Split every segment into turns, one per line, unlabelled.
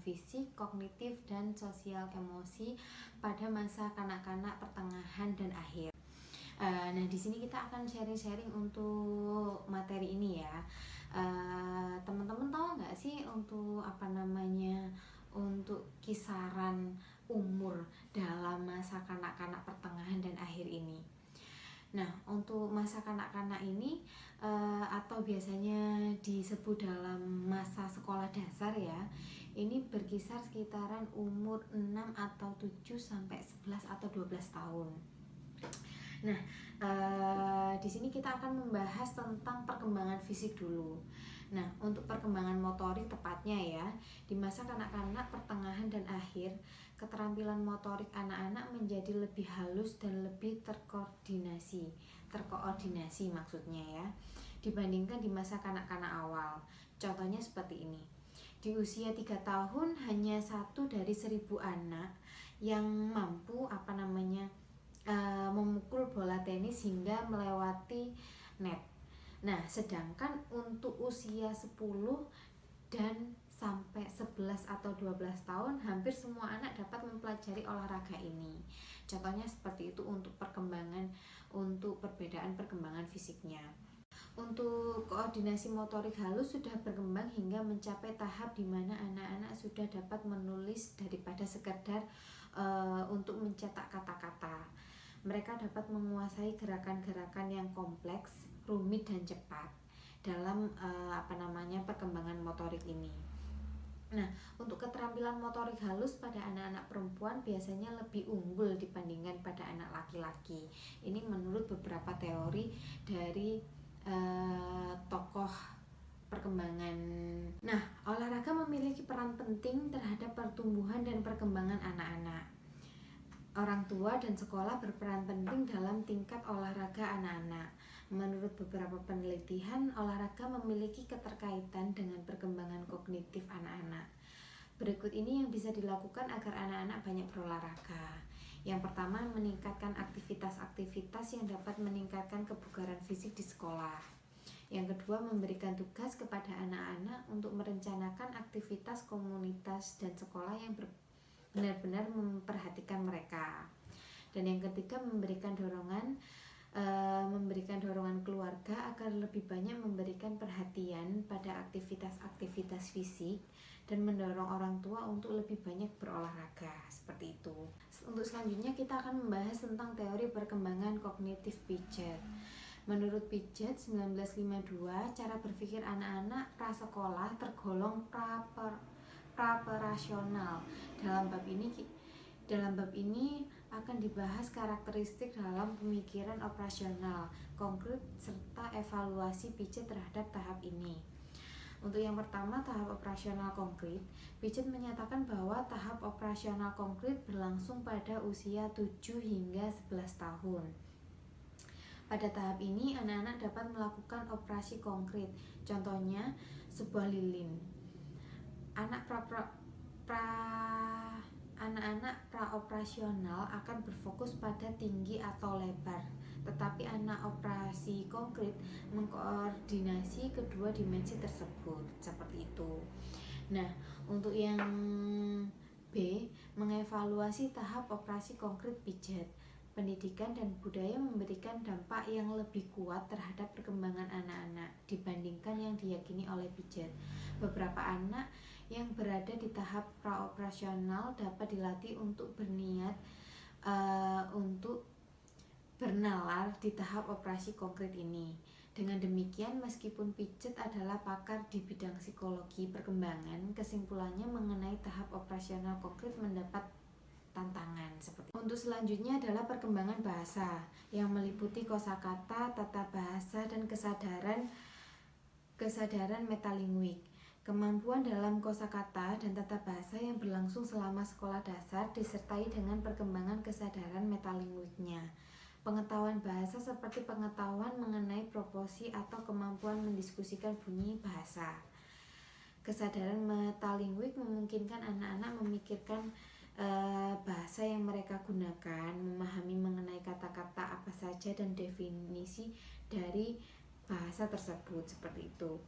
fisik, kognitif, dan sosial emosi pada masa kanak-kanak pertengahan dan akhir. Nah, di sini kita akan sharing-sharing untuk materi ini ya. Teman-teman tahu nggak sih untuk untuk kisaran umur dalam masa kanak-kanak pertengahan dan akhir ini? Nah, untuk masa kanak-kanak ini atau biasanya disebut dalam masa sekolah dasar ya, ini berkisar sekitaran umur 6 atau 7 sampai 11 atau 12 tahun. Nah, di sini kita akan membahas tentang perkembangan fisik dulu. Nah, untuk perkembangan motorik tepatnya ya, di masa kanak-kanak pertengahan dan akhir, keterampilan motorik anak-anak menjadi lebih halus dan lebih terkoordinasi maksudnya ya, dibandingkan di masa kanak-kanak awal. Contohnya seperti ini. Di usia 3 tahun hanya 1 dari 1000 anak yang mampu memukul bola tenis hingga melewati net. Nah, sedangkan untuk usia 10 dan sampai 11 atau 12 tahun hampir semua anak dapat mempelajari olahraga ini. Contohnya seperti itu untuk perbedaan perkembangan fisiknya. Untuk koordinasi motorik halus sudah berkembang hingga mencapai tahap di mana anak-anak sudah dapat menulis daripada sekedar untuk mencetak kata-kata. Mereka dapat menguasai gerakan-gerakan yang kompleks, rumit dan cepat dalam perkembangan motorik ini. Nah, untuk keterampilan motorik halus pada anak-anak perempuan biasanya lebih unggul dibandingkan pada anak laki-laki. Ini menurut beberapa teori dari tokoh perkembangan. Nah, olahraga memiliki peran penting terhadap pertumbuhan dan perkembangan anak-anak. Orang tua dan sekolah berperan penting dalam tingkat olahraga anak-anak. Menurut beberapa penelitian, olahraga memiliki keterkaitan dengan perkembangan kognitif anak-anak. Berikut ini yang bisa dilakukan agar anak-anak banyak berolahraga. Yang pertama, meningkatkan aktivitas-aktivitas yang dapat meningkatkan kebugaran fisik di sekolah. Yang kedua, memberikan tugas kepada anak-anak untuk merencanakan aktivitas komunitas dan sekolah yang benar-benar memperhatikan mereka. Dan yang ketiga, memberikan dorongan keluarga agar lebih banyak memberikan perhatian pada aktivitas-aktivitas fisik dan mendorong orang tua untuk lebih banyak berolahraga, seperti itu. Untuk selanjutnya kita akan membahas tentang teori perkembangan kognitif Piaget. Menurut Piaget 1952, cara berpikir anak-anak prasekolah tergolong pra-operasional. Dalam bab ini akan dibahas karakteristik dalam pemikiran operasional, konkret, serta evaluasi Piaget terhadap tahap ini. Untuk yang pertama, tahap operasional konkret, Piaget menyatakan bahwa tahap operasional konkret berlangsung pada usia 7 hingga 11 tahun. Pada tahap ini, anak-anak dapat melakukan operasi konkret, contohnya sebuah lilin. Anak-anak praoperasional akan berfokus pada tinggi atau lebar, tetapi anak operasi konkret mengkoordinasi kedua dimensi tersebut, seperti itu. Nah, untuk yang B, mengevaluasi tahap operasi konkret Piaget. Pendidikan dan budaya memberikan dampak yang lebih kuat terhadap perkembangan anak-anak dibandingkan yang diyakini oleh Piaget. Beberapa anak yang berada di tahap praoperasional dapat dilatih untuk berniat untuk bernalar di tahap operasi konkret ini. Dengan demikian, meskipun Piaget adalah pakar di bidang psikologi perkembangan, kesimpulannya mengenai tahap operasional konkret mendapat tantangan seperti itu. Untuk selanjutnya adalah perkembangan bahasa yang meliputi kosakata, tata bahasa, dan kesadaran metalinguik. Kemampuan dalam kosakata dan tata bahasa yang berlangsung selama sekolah dasar disertai dengan perkembangan kesadaran metalinguiknya. Pengetahuan bahasa seperti pengetahuan mengenai proporsi atau kemampuan mendiskusikan bunyi bahasa. Kesadaran metalinguik memungkinkan anak-anak memikirkan bahasa yang mereka gunakan, memahami mengenai kata-kata apa saja dan definisi dari bahasa tersebut, seperti itu.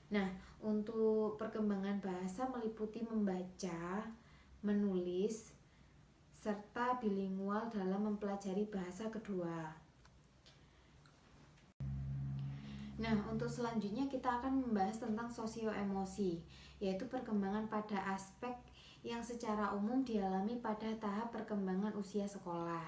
Nah, untuk perkembangan bahasa meliputi membaca, menulis, serta bilingual dalam mempelajari bahasa kedua. Nah, untuk selanjutnya kita akan membahas tentang sosioemosi, yaitu perkembangan pada aspek yang secara umum dialami pada tahap perkembangan usia sekolah.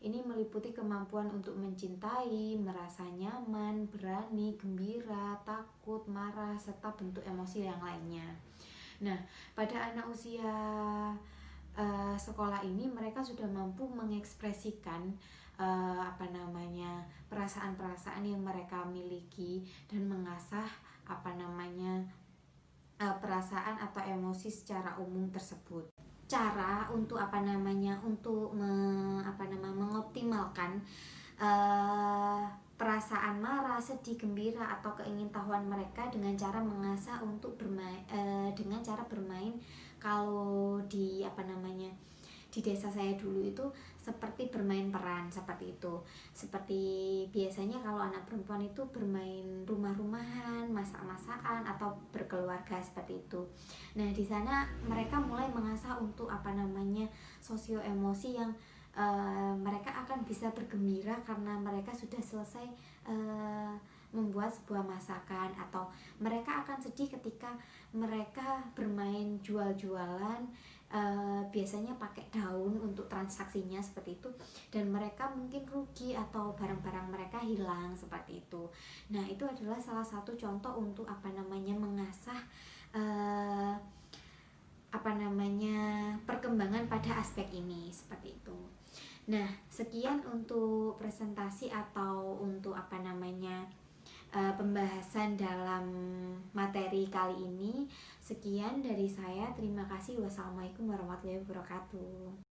Ini meliputi kemampuan untuk mencintai, merasa nyaman, berani, gembira, takut, marah, serta bentuk emosi yang lainnya. Nah, pada anak usia sekolah ini mereka sudah mampu mengekspresikan perasaan-perasaan yang mereka miliki dan mengasah perasaan atau emosi secara umum tersebut. Cara untuk mengoptimalkan perasaan marah, sedih, gembira atau keingintahuan mereka dengan cara mengasah untuk dengan cara bermain. Kalau di desa saya dulu itu seperti bermain peran seperti itu. Seperti biasanya kalau anak perempuan itu bermain rumah-rumahan, masak-masakan atau berkeluarga seperti itu. Nah, di sana mereka mulai mengasah untuk sosio emosi yang mereka akan bisa bergembira karena mereka sudah selesai membuat sebuah masakan, atau mereka akan sedih ketika mereka bermain jual-jualan, biasanya pakai daun untuk transaksinya seperti itu, dan mereka mungkin rugi atau barang-barang mereka hilang seperti itu. Nah, itu adalah salah satu contoh untuk mengasah perkembangan pada aspek ini seperti itu. Nah, sekian untuk presentasi atau untuk pembahasan dalam materi kali ini. Sekian dari saya, terima kasih. Wassalamualaikum warahmatullahi wabarakatuh.